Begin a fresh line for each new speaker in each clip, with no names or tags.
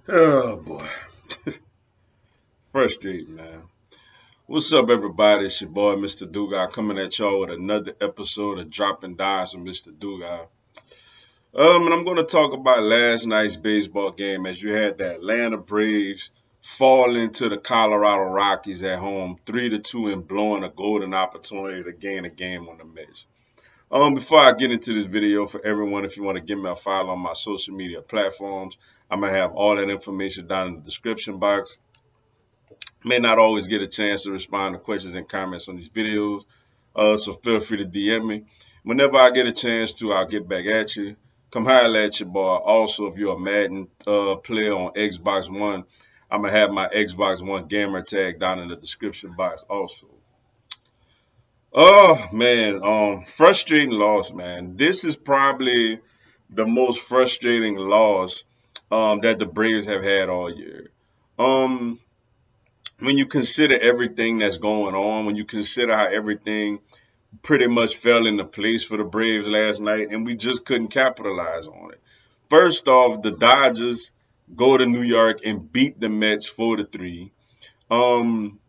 Oh boy, frustrating, man. What's up, everybody? It's your boy, Mr. Dugai, coming at y'all with another episode of Dropping Dimes with Mr. Dugai. And I'm going to talk about last night's baseball game as you had the Atlanta Braves fall into the Colorado Rockies at home, 3-2, and blowing a golden opportunity to gain a game on the Mets. Before I get into this video, for everyone, if you want to give me a follow on my social media platforms, I'm gonna have all that information down in the description box. May not always get a chance to respond to questions and comments on these videos, so feel free to DM me. Whenever I get a chance to, I'll get back at you. Come holler at your boy. Also, if you're a Madden player on Xbox One, I'm gonna have my Xbox One gamer tag down in the description box also. Oh man, frustrating loss, man. This is probably the most frustrating loss that the Braves have had all year. Um, when you consider everything that's going on, when you consider how everything pretty much fell into place for the Braves last night, and we just couldn't capitalize on it. First off, the Dodgers go to New York and beat the Mets 4-3. Um,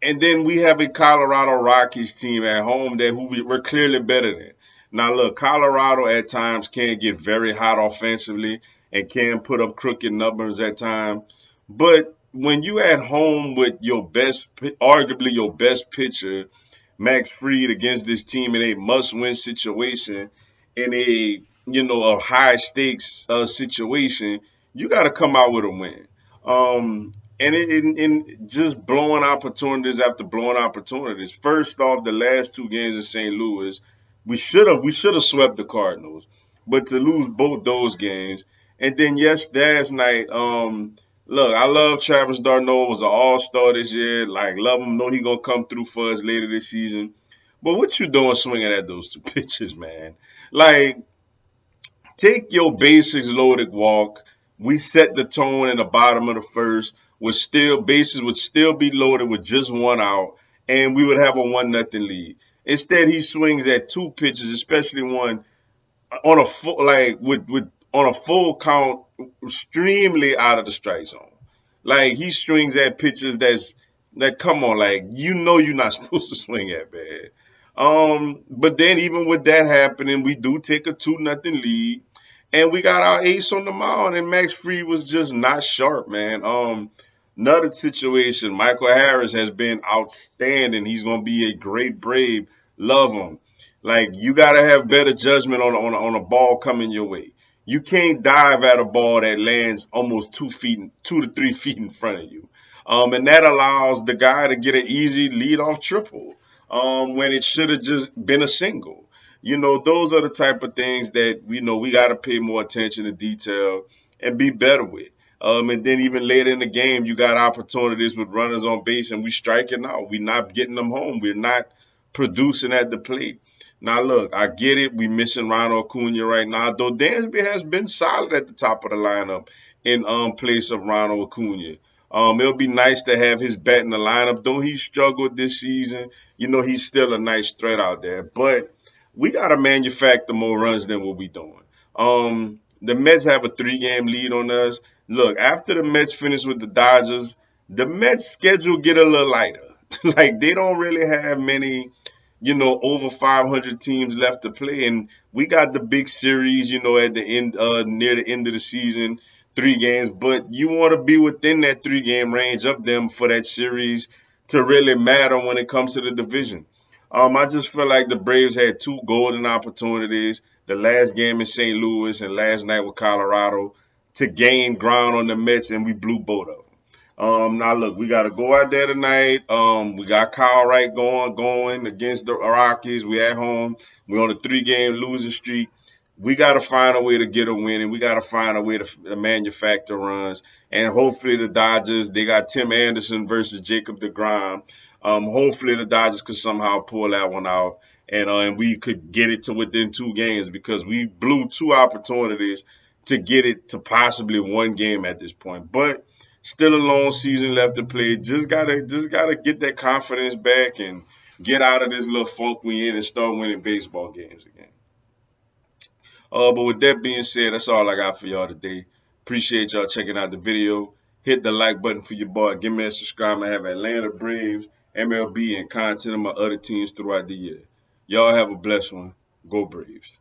and then we have a Colorado Rockies team at home that we're clearly better than. Now, look, Colorado at times can get very hot offensively and can put up crooked numbers at times. But when you at home with arguably your best pitcher, Max Fried, against this team in a must-win situation, in a high stakes situation, you got to come out with a win. And in just blowing opportunities after blowing opportunities. First off, the last two games in St. Louis, we should have swept the Cardinals, but to lose both those games, and then yes, last night, look, I love Travis Darno, was an All Star this year. Like, love him, know he gonna come through for us later this season. But what you doing swinging at those two pitches, man? Like, take your basics loaded walk. We set the tone in the bottom of the first. With still bases would still be loaded with just one out, and we would have a 1-0 lead. Instead, he swings at two pitches, especially one on a full with on a full count, extremely out of the strike zone. Like, he swings at pitches that come on, like, you're not supposed to swing at, man. But then even with that happening, we do take a 2-0 lead, and we got our ace on the mound, and Max Fried was just not sharp, man. Another situation, Michael Harris has been outstanding. He's gonna be a great Brave. Love him. Like, you gotta have better judgment on a ball coming your way. You can't dive at a ball that lands almost 2 feet, 2 to 3 feet in front of you. And that allows the guy to get an easy leadoff triple when it should have just been a single. Those are the type of things that we got to pay more attention to detail and be better with. And then even later in the game, you got opportunities with runners on base, and we striking out. We're not getting them home. We're not producing at the plate. Now, look, I get it. We missing Ronald Acuna right now, though Dansby has been solid at the top of the lineup in place of Ronald Acuna. It'll be nice to have his bat in the lineup, though he struggled this season. He's still a nice threat out there, but we got to manufacture more runs than what we doing. The Mets have a 3-game lead on us. Look, after the Mets finish with the Dodgers, the Mets schedule get a little lighter. Like, they don't really have many, over 500 teams left to play, and we got the big series, at the end, near the end of the season, 3 games. But you want to be within that 3-game range of them for that series to really matter when it comes to the division. I just feel like the Braves had two golden opportunities, the last game in St. Louis and last night with Colorado, to gain ground on the Mets, and we blew both of them. Now look, we got to go out there tonight. We got Kyle Wright going against the Rockies. We at home. We on a 3-game losing streak. We got to find a way to get a win, and we got to find a way to manufacture runs. And hopefully the Dodgers, they got Tim Anderson versus Jacob DeGrom. Hopefully the Dodgers could somehow pull that one out, and we could get it to within 2 games, because we blew two opportunities to get it to possibly one game at this point. But still a long season left to play. Just gotta get that confidence back and get out of this little funk we in and start winning baseball games again. But with that being said, that's all I got for y'all today. Appreciate y'all checking out the video. Hit the like button for your boy. Give me a subscribe. I have Atlanta Braves, MLB, and content of my other teams throughout the year. Y'all have a blessed one. Go Braves.